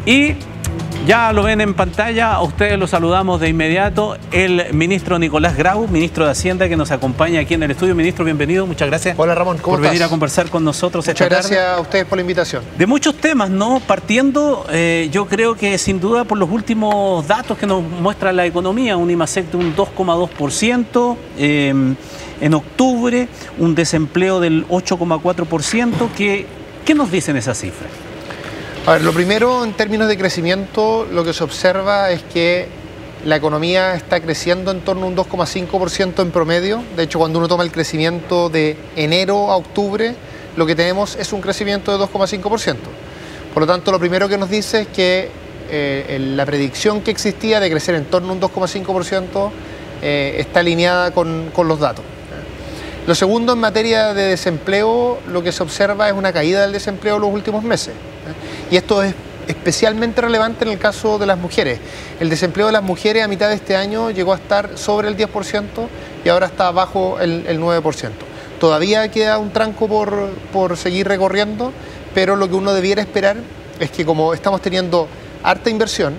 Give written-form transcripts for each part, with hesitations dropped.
Y ya lo ven en pantalla, a ustedes los saludamos de inmediato, el ministro Nicolás Grau, ministro de Hacienda, que nos acompaña aquí en el estudio. Ministro, bienvenido, muchas gracias. Hola Ramón, ¿cómo estás? Por venir a conversar con nosotros esta tarde. Muchas gracias a ustedes por la invitación. De muchos temas, ¿no? Partiendo, yo creo que sin duda por los últimos datos que nos muestra la economía, un IMASEC de un 2,2%, en octubre un desempleo del 8,4%, ¿qué nos dicen esas cifras? A ver, lo primero, en términos de crecimiento, lo que se observa es que la economía está creciendo en torno a un 2,5% en promedio. De hecho, cuando uno toma el crecimiento de enero a octubre, lo que tenemos es un crecimiento de 2,5%. Por lo tanto, lo primero que nos dice es que la predicción que existía de crecer en torno a un 2,5% está alineada con los datos. Lo segundo, en materia de desempleo, lo que se observa es una caída del desempleo en los últimos meses. Y esto es especialmente relevante en el caso de las mujeres. El desempleo de las mujeres a mitad de este año llegó a estar sobre el 10% y ahora está bajo el 9%. Todavía queda un tranco por seguir recorriendo, pero lo que uno debiera esperar es que, como estamos teniendo harta inversión,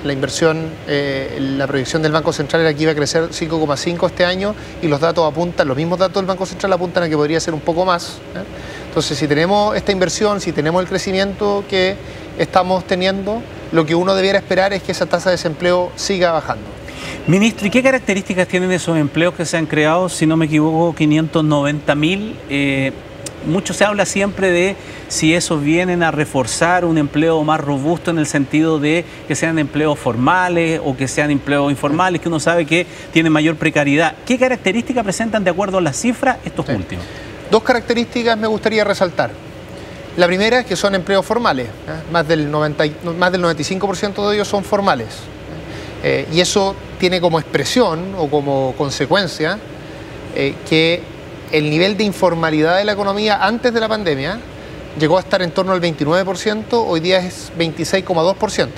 la inversión, la proyección del Banco Central era que iba a crecer 5,5 este año y los datos apuntan, los mismos datos del Banco Central apuntan a que podría ser un poco más. Entonces, si tenemos esta inversión, si tenemos el crecimiento que estamos teniendo, lo que uno debiera esperar es que esa tasa de desempleo siga bajando. Ministro, ¿y qué características tienen esos empleos que se han creado? Si no me equivoco, 590.000. Mucho se habla siempre de si esos vienen a reforzar un empleo más robusto en el sentido de que sean empleos formales o que sean empleos informales, que uno sabe que tienen mayor precariedad. ¿Qué características presentan de acuerdo a las cifras estos últimos? Dos características me gustaría resaltar. La primera es que son empleos formales, más del 95% de ellos son formales. Y eso tiene como expresión o como consecuencia que el nivel de informalidad de la economía antes de la pandemia llegó a estar en torno al 29%, hoy día es 26,2%.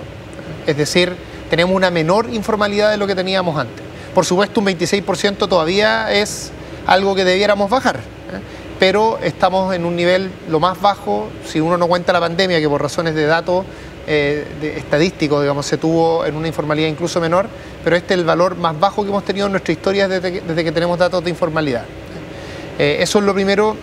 Es decir, tenemos una menor informalidad de lo que teníamos antes. Por supuesto, un 26% todavía es algo que debiéramos bajar, pero estamos en un nivel lo más bajo, si uno no cuenta la pandemia, que por razones de datos estadísticos, digamos, se tuvo en una informalidad incluso menor, pero este es el valor más bajo que hemos tenido en nuestra historia desde que tenemos datos de informalidad. Eso es lo primero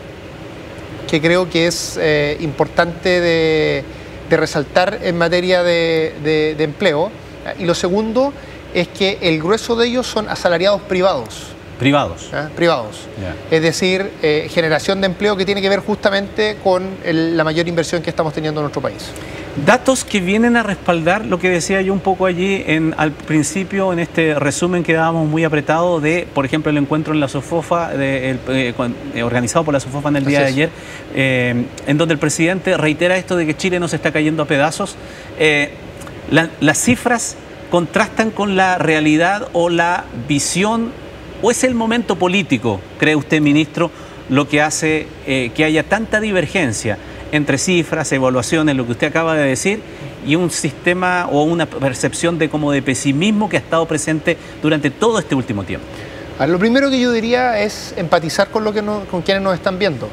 que creo que es importante de resaltar en materia de empleo. Y lo segundo es que el grueso de ellos son asalariados privados. Privados. Privados. Yeah. Es decir, generación de empleo que tiene que ver justamente con la mayor inversión que estamos teniendo en nuestro país. Datos que vienen a respaldar lo que decía yo un poco allí al principio, en este resumen que dábamos muy apretado de, por ejemplo, el encuentro en la SOFOFA, organizado por la SOFOFA en el día de ayer, en donde el presidente reitera esto de que Chile no se está cayendo a pedazos. Las cifras contrastan con la realidad o la visión, o es el momento político, cree usted, ministro, lo que hace que haya tanta divergencia entre cifras, evaluaciones, lo que usted acaba de decir, y un sistema o una percepción de pesimismo que ha estado presente durante todo este último tiempo? Lo primero que yo diría es empatizar con quienes nos están viendo.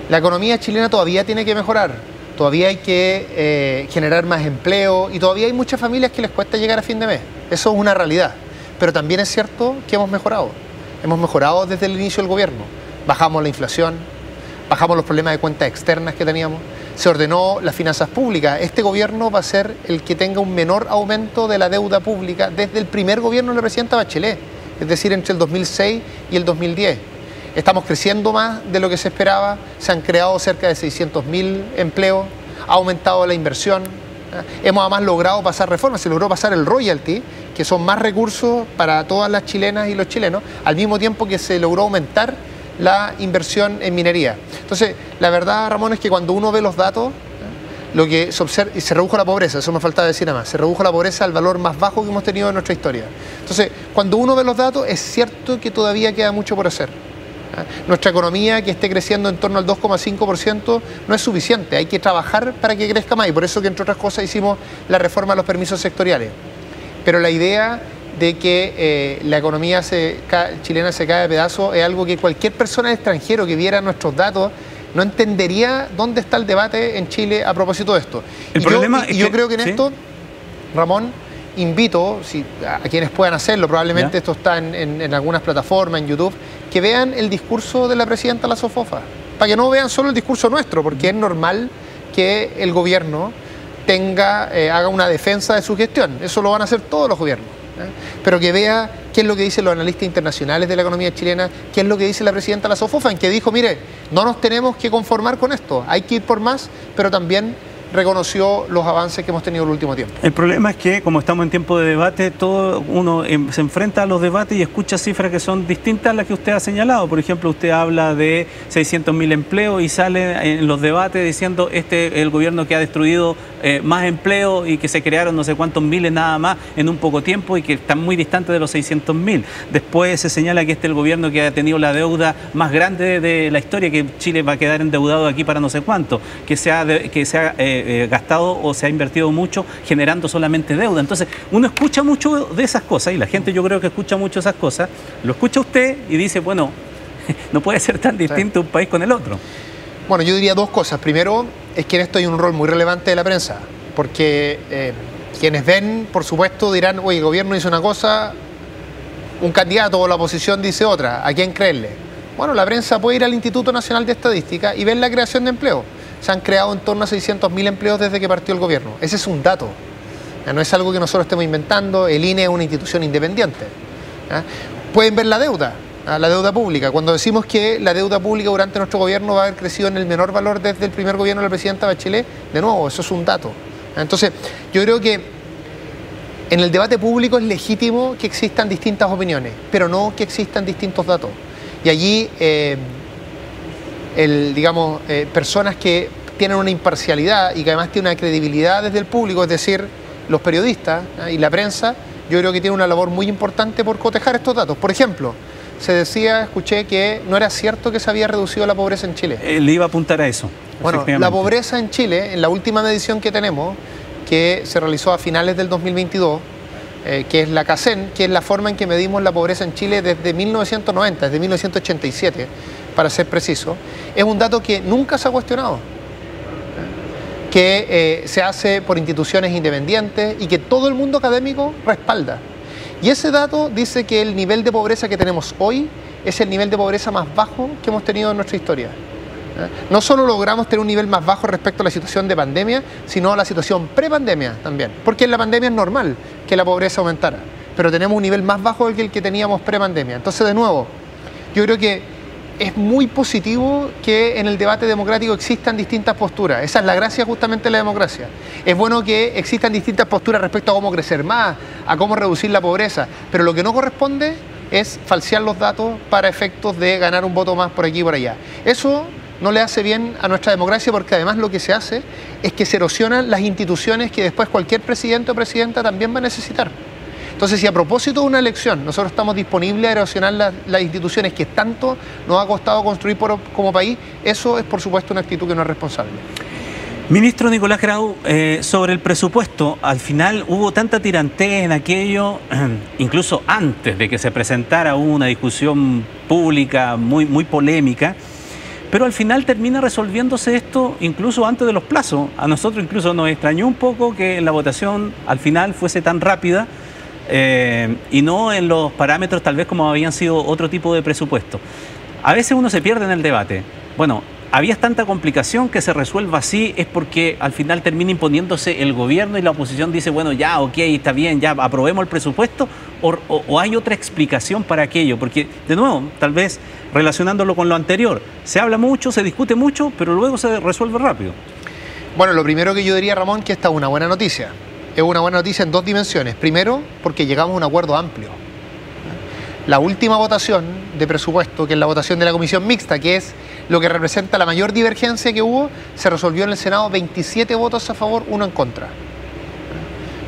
La economía chilena todavía tiene que mejorar, todavía hay que generar más empleo y todavía hay muchas familias que les cuesta llegar a fin de mes. Eso es una realidad. Pero también es cierto que hemos mejorado. Hemos mejorado desde el inicio del gobierno. Bajamos la inflación, bajamos los problemas de cuentas externas que teníamos, se ordenó las finanzas públicas. Este gobierno va a ser el que tenga un menor aumento de la deuda pública desde el primer gobierno de la presidenta Bachelet, es decir, entre el 2006 y el 2010. Estamos creciendo más de lo que se esperaba, se han creado cerca de 600.000 empleos, ha aumentado la inversión, hemos además logrado pasar reformas, se logró pasar el royalty, que son más recursos para todas las chilenas y los chilenos, al mismo tiempo que se logró aumentar la inversión en minería. Entonces, la verdad, Ramón, es que cuando uno ve los datos, lo que se observa, y se redujo la pobreza, eso me faltaba decir nada más, se redujo la pobreza al valor más bajo que hemos tenido en nuestra historia. Entonces, cuando uno ve los datos, es cierto que todavía queda mucho por hacer. Nuestra economía, que esté creciendo en torno al 2,5%, no es suficiente, hay que trabajar para que crezca más, y por eso que, entre otras cosas, hicimos la reforma de los permisos sectoriales. Pero la idea de que la economía chilena se cae a pedazos es algo que cualquier persona extranjero que viera nuestros datos no entendería dónde está el debate en Chile a propósito de esto. Yo creo que en esto, Ramón, invito a quienes puedan hacerlo, probablemente esto está en algunas plataformas, en YouTube, que vean el discurso de la presidenta de la SOFOFA, para que no vean solo el discurso nuestro, porque es normal que el gobierno haga una defensa de su gestión. Eso lo van a hacer todos los gobiernos. Pero que vea qué es lo que dicen los analistas internacionales de la economía chilena, qué es lo que dice la presidenta de la SOFOFA, en que dijo, mire, no nos tenemos que conformar con esto, hay que ir por más, pero también reconoció los avances que hemos tenido en el último tiempo. El problema es que, como estamos en tiempo de debate, todo uno se enfrenta a los debates y escucha cifras que son distintas a las que usted ha señalado. Por ejemplo, usted habla de 600.000 empleos y sale en los debates diciendo el gobierno que ha destruido más empleos y que se crearon no sé cuántos miles nada más en un poco tiempo y que están muy distantes de los 600.000. Después se señala que el gobierno que ha tenido la deuda más grande de la historia, que Chile va a quedar endeudado aquí para no sé cuánto, que se ha gastado o se ha invertido mucho generando solamente deuda. Entonces uno escucha mucho de esas cosas y la gente, yo creo que escucha mucho esas cosas, lo escucha usted y dice, bueno, no puede ser tan distinto un país con el otro. Bueno, yo diría dos cosas. Primero, es que en esto hay un rol muy relevante de la prensa, porque quienes ven, por supuesto, dirán, oye, el gobierno dice una cosa, un candidato o la oposición dice otra, ¿a quién creerle? Bueno, la prensa puede ir al Instituto Nacional de Estadística y ver la creación de empleo. Se han creado en torno a 600.000 empleos desde que partió el gobierno. Ese es un dato. No es algo que nosotros estemos inventando. El INE es una institución independiente. Pueden ver la deuda pública. Cuando decimos que la deuda pública durante nuestro gobierno va a haber crecido en el menor valor desde el primer gobierno de la presidenta Bachelet, de nuevo, eso es un dato. Entonces, yo creo que en el debate público es legítimo que existan distintas opiniones, pero no que existan distintos datos. Y allí personas que tienen una imparcialidad y que además tienen una credibilidad desde el público, es decir, los periodistas y la prensa, yo creo que tienen una labor muy importante por cotejar estos datos. Por ejemplo, se decía, escuché que no era cierto que se había reducido la pobreza en Chile. Le iba a apuntar a eso. Bueno, la pobreza en Chile, en la última medición que tenemos, que se realizó a finales del 2022, que es la CACEN, que es la forma en que medimos la pobreza en Chile desde 1990, desde 1987, para ser preciso, es un dato que nunca se ha cuestionado, que se hace por instituciones independientes y que todo el mundo académico respalda. Y ese dato dice que el nivel de pobreza que tenemos hoy es el nivel de pobreza más bajo que hemos tenido en nuestra historia. No solo logramos tener un nivel más bajo respecto a la situación de pandemia, sino a la situación prepandemia también, porque en la pandemia es normal que la pobreza aumentara, pero tenemos un nivel más bajo que el que teníamos prepandemia. Entonces, de nuevo, yo creo que es muy positivo que en el debate democrático existan distintas posturas. Esa es la gracia justamente de la democracia. Es bueno que existan distintas posturas respecto a cómo crecer más, a cómo reducir la pobreza, pero lo que no corresponde es falsear los datos para efectos de ganar un voto más por aquí y por allá. Eso no le hace bien a nuestra democracia, porque además lo que se hace es que se erosionan las instituciones que después cualquier presidente o presidenta también va a necesitar. Entonces, si a propósito de una elección nosotros estamos disponibles a erosionar las instituciones que tanto nos ha costado construir como país, eso es por supuesto una actitud que no es responsable. Ministro Nicolás Grau, sobre el presupuesto, al final hubo tanta tirantez en aquello, incluso antes de que se presentara una discusión pública muy polémica, pero al final termina resolviéndose esto incluso antes de los plazos. A nosotros incluso nos extrañó un poco que la votación al final fuese tan rápida y no en los parámetros tal vez como habían sido otro tipo de presupuesto. A veces uno se pierde en el debate. Bueno, había tanta complicación que se resuelva así, es porque al final termina imponiéndose el gobierno y la oposición dice, bueno, ya, ok, está bien, ya aprobemos el presupuesto, o hay otra explicación para aquello, porque de nuevo, tal vez relacionándolo con lo anterior, se habla mucho, se discute mucho, pero luego se resuelve rápido. Bueno, lo primero que yo diría, Ramón, que esta es una buena noticia. Es una buena noticia en dos dimensiones. Primero, porque llegamos a un acuerdo amplio. La última votación de presupuesto, que es la votación de la comisión mixta, que es lo que representa la mayor divergencia que hubo, se resolvió en el Senado 27 votos a favor, 1 en contra.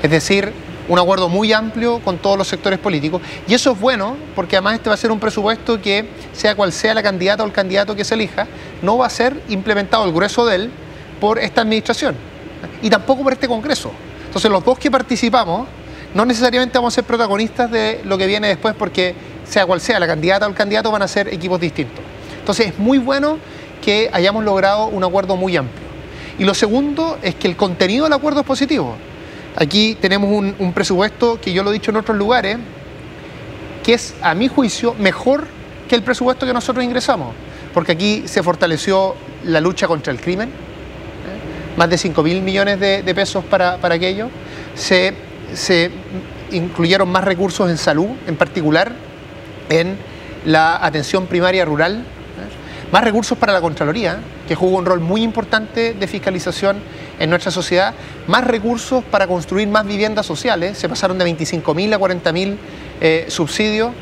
Es decir, un acuerdo muy amplio con todos los sectores políticos. Y eso es bueno, porque además este va a ser un presupuesto que, sea cual sea la candidata o el candidato que se elija, no va a ser implementado el grueso de él por esta administración y tampoco por este Congreso. Entonces, los dos que participamos no necesariamente vamos a ser protagonistas de lo que viene después, porque sea cual sea la candidata o el candidato van a ser equipos distintos. Entonces es muy bueno que hayamos logrado un acuerdo muy amplio. Y lo segundo es que el contenido del acuerdo es positivo. Aquí tenemos un presupuesto que yo lo he dicho en otros lugares, que es, a mi juicio, mejor que el presupuesto que nosotros ingresamos, porque aquí se fortaleció la lucha contra el crimen, más de 5.000 millones de pesos para aquello, se incluyeron más recursos en salud, en particular en la atención primaria rural, más recursos para la Contraloría, que jugó un rol muy importante de fiscalización en nuestra sociedad, más recursos para construir más viviendas sociales, se pasaron de 25.000 a 40.000 subsidios,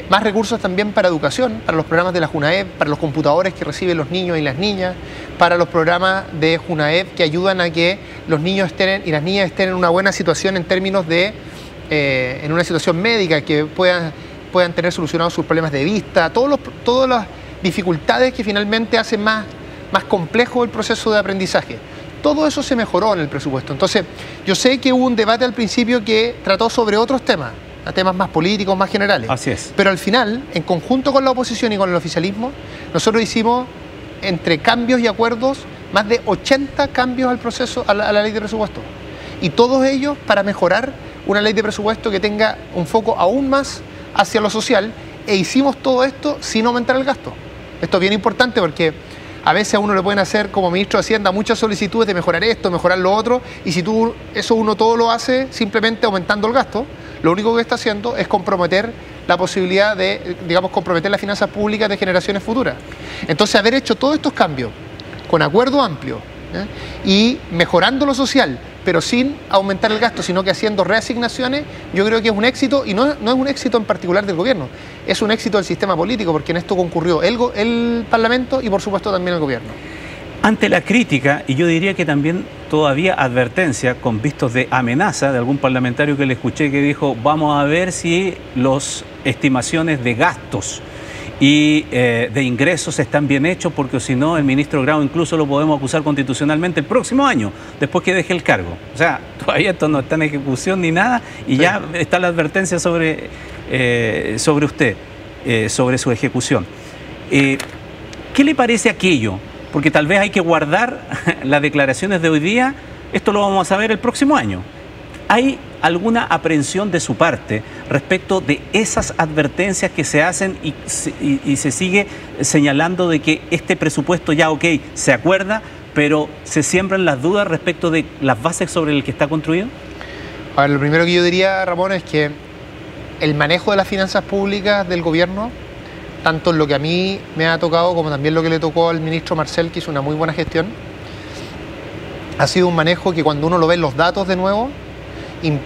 más recursos también para educación, para los programas de la Junaep, para los computadores que reciben los niños y las niñas, para los programas de Junaep que ayudan a que los niños y las niñas estén en una buena situación en términos de, en una situación médica, que puedan tener solucionados sus problemas de vista, todas las dificultades que finalmente hacen más complejo el proceso de aprendizaje. Todo eso se mejoró en el presupuesto. Entonces, yo sé que hubo un debate al principio que trató sobre otros temas, a temas más políticos, más generales. Así es. Pero al final, en conjunto con la oposición y con el oficialismo, nosotros hicimos, entre cambios y acuerdos, más de 80 cambios al proceso, a la ley de presupuesto. Y todos ellos para mejorar una ley de presupuesto que tenga un foco aún más hacia lo social, e hicimos todo esto sin aumentar el gasto. Esto es bien importante porque a veces a uno le pueden hacer, como ministro de Hacienda, muchas solicitudes de mejorar esto, mejorar lo otro, y si uno todo lo hace simplemente aumentando el gasto, lo único que está haciendo es comprometer la posibilidad de, digamos, comprometer las finanzas públicas de generaciones futuras. Entonces, haber hecho todos estos cambios con acuerdo amplio y mejorando lo social, pero sin aumentar el gasto, sino que haciendo reasignaciones, yo creo que es un éxito, y no es un éxito en particular del gobierno, es un éxito del sistema político, porque en esto concurrió el Parlamento y por supuesto también el gobierno. Ante la crítica, y yo diría que también todavía advertencia con vistos de amenaza de algún parlamentario que le escuché que dijo, vamos a ver si las estimaciones de gastos y de ingresos están bien hechos, porque si no, el ministro Grau incluso lo podemos acusar constitucionalmente el próximo año, después que deje el cargo. O sea, todavía esto no está en ejecución ni nada, y sí, ya está la advertencia sobre usted, sobre su ejecución. ¿Qué le parece aquello? Porque tal vez hay que guardar las declaraciones de hoy día, esto lo vamos a saber el próximo año. ¿Hay alguna aprehensión de su parte respecto de esas advertencias que se hacen y se sigue señalando de que este presupuesto ya, ok, se acuerda, pero se siembran las dudas respecto de las bases sobre el que está construido? A ver, lo primero que yo diría, Ramón, es que el manejo de las finanzas públicas del gobierno, tanto en lo que a mí me ha tocado como también lo que le tocó al ministro Marcel, que hizo una muy buena gestión, ha sido un manejo que cuando uno lo ve en los datos de nuevo,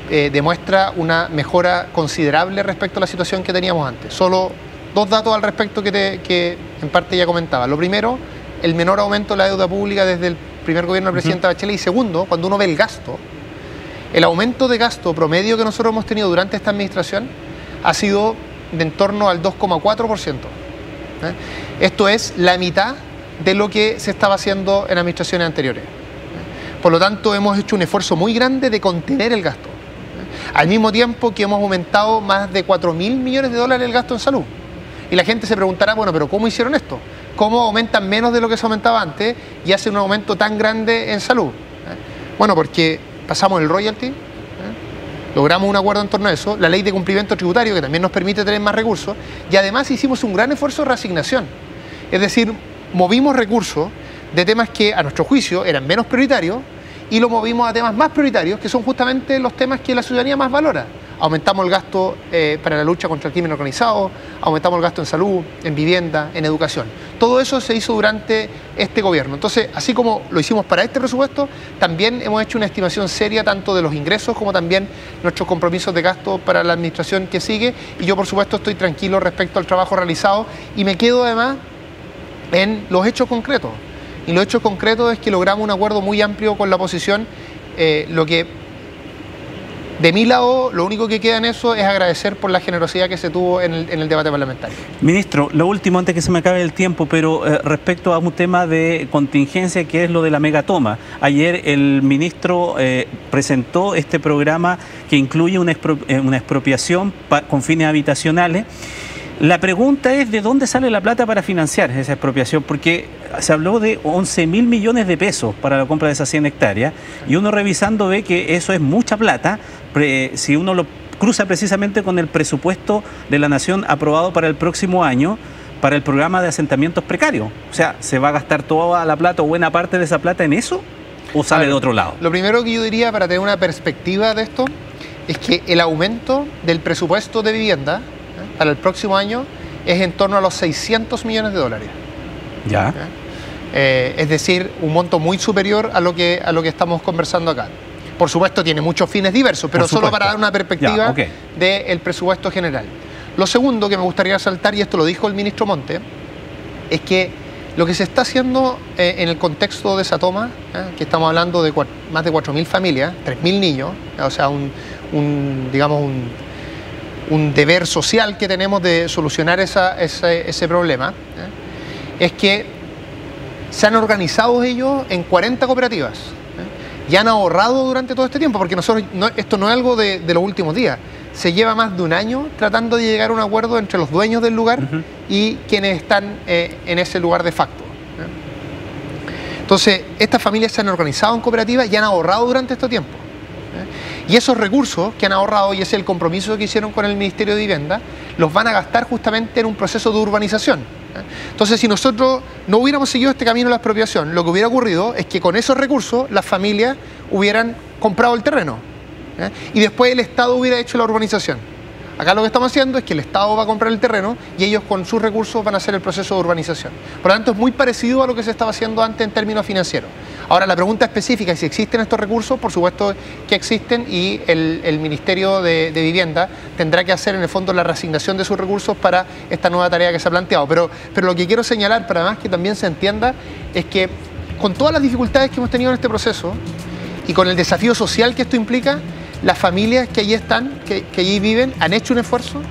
demuestra una mejora considerable respecto a la situación que teníamos antes. Solo dos datos al respecto que en parte ya comentaba. Lo primero, el menor aumento de la deuda pública desde el primer gobierno del presidente Bachelet. Y segundo, cuando uno ve el gasto, el aumento de gasto promedio que nosotros hemos tenido durante esta administración ha sido de en torno al 2,4%. Esto es la mitad de lo que se estaba haciendo en administraciones anteriores. Por lo tanto, hemos hecho un esfuerzo muy grande de contener el gasto. Al mismo tiempo que hemos aumentado más de 4.000 millones de dólares el gasto en salud. Y la gente se preguntará, bueno, pero ¿cómo hicieron esto? ¿Cómo aumentan menos de lo que se aumentaba antes y hacen un aumento tan grande en salud? Bueno, porque pasamos el royalty, logramos un acuerdo en torno a eso, la ley de cumplimiento tributario, que también nos permite tener más recursos, y además hicimos un gran esfuerzo de reasignación. Es decir, movimos recursos de temas que a nuestro juicio eran menos prioritarios y lo movimos a temas más prioritarios, que son justamente los temas que la ciudadanía más valora. Aumentamos el gasto para la lucha contra el crimen organizado, aumentamos el gasto en salud, en vivienda, en educación. Todo eso se hizo durante este gobierno. Entonces, así como lo hicimos para este presupuesto, también hemos hecho una estimación seria tanto de los ingresos como también nuestros compromisos de gasto para la administración que sigue, y yo por supuesto estoy tranquilo respecto al trabajo realizado y me quedo además en los hechos concretos. Y los hechos concretos es que logramos un acuerdo muy amplio con la oposición, lo que de mi lado, lo único que queda en eso es agradecer por la generosidad que se tuvo en el debate parlamentario. Ministro, lo último antes que se me acabe el tiempo, pero respecto a un tema de contingencia que es lo de la megatoma. Ayer el ministro presentó este programa que incluye una expropiación con fines habitacionales. La pregunta es de dónde sale la plata para financiar esa expropiación, porque se habló de 11.000 millones de pesos para la compra de esas 100 hectáreas y uno revisando ve que eso es mucha plata si uno lo cruza precisamente con el presupuesto de la Nación aprobado para el próximo año para el programa de asentamientos precarios. O sea, ¿se va a gastar toda la plata o buena parte de esa plata en eso o sale de otro lado? Lo primero que yo diría para tener una perspectiva de esto es que el aumento del presupuesto de vivienda para el próximo año es en torno a los 600 millones de dólares. Ya. Es decir, un monto muy superior a lo que estamos conversando acá. Por supuesto, tiene muchos fines diversos, pero solo para dar una perspectiva del presupuesto general. Lo segundo que me gustaría resaltar, y esto lo dijo el ministro Monte, es que lo que se está haciendo en el contexto de esa toma, que estamos hablando de más de 4.000 familias, 3.000 niños, o sea, digamos un deber social que tenemos de solucionar ese problema, es que se han organizado ellos en 40 cooperativas y han ahorrado durante todo este tiempo, porque esto no es algo de los últimos días, se lleva más de un año tratando de llegar a un acuerdo entre los dueños del lugar y quienes están en ese lugar de facto. Entonces, estas familias se han organizado en cooperativas y han ahorrado durante este tiempo. Y esos recursos que han ahorrado, y ese es el compromiso que hicieron con el Ministerio de Vivienda, los van a gastar justamente en un proceso de urbanización. Entonces, si nosotros no hubiéramos seguido este camino de la expropiación, lo que hubiera ocurrido es que con esos recursos las familias hubieran comprado el terreno y después el Estado hubiera hecho la urbanización. Acá lo que estamos haciendo es que el Estado va a comprar el terreno y ellos con sus recursos van a hacer el proceso de urbanización. Por lo tanto, es muy parecido a lo que se estaba haciendo antes en términos financieros. Ahora, la pregunta específica es si existen estos recursos. Por supuesto que existen, y el Ministerio de Vivienda tendrá que hacer en el fondo la reasignación de sus recursos para esta nueva tarea que se ha planteado. Pero lo que quiero señalar, para más que también se entienda, es que con todas las dificultades que hemos tenido en este proceso y con el desafío social que esto implica, las familias que allí están, que allí viven, han hecho un esfuerzo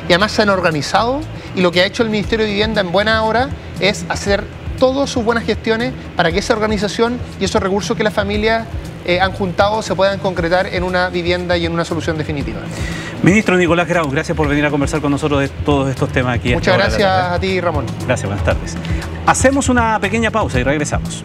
y además se han organizado, y lo que ha hecho el Ministerio de Vivienda en buena hora es hacer todas sus buenas gestiones para que esa organización y esos recursos que las familias han juntado se puedan concretar en una vivienda y en una solución definitiva. Ministro Nicolás Grau, gracias por venir a conversar con nosotros de todos estos temas aquí. Muchas gracias a ti, Ramón. Gracias, buenas tardes. Hacemos una pequeña pausa y regresamos.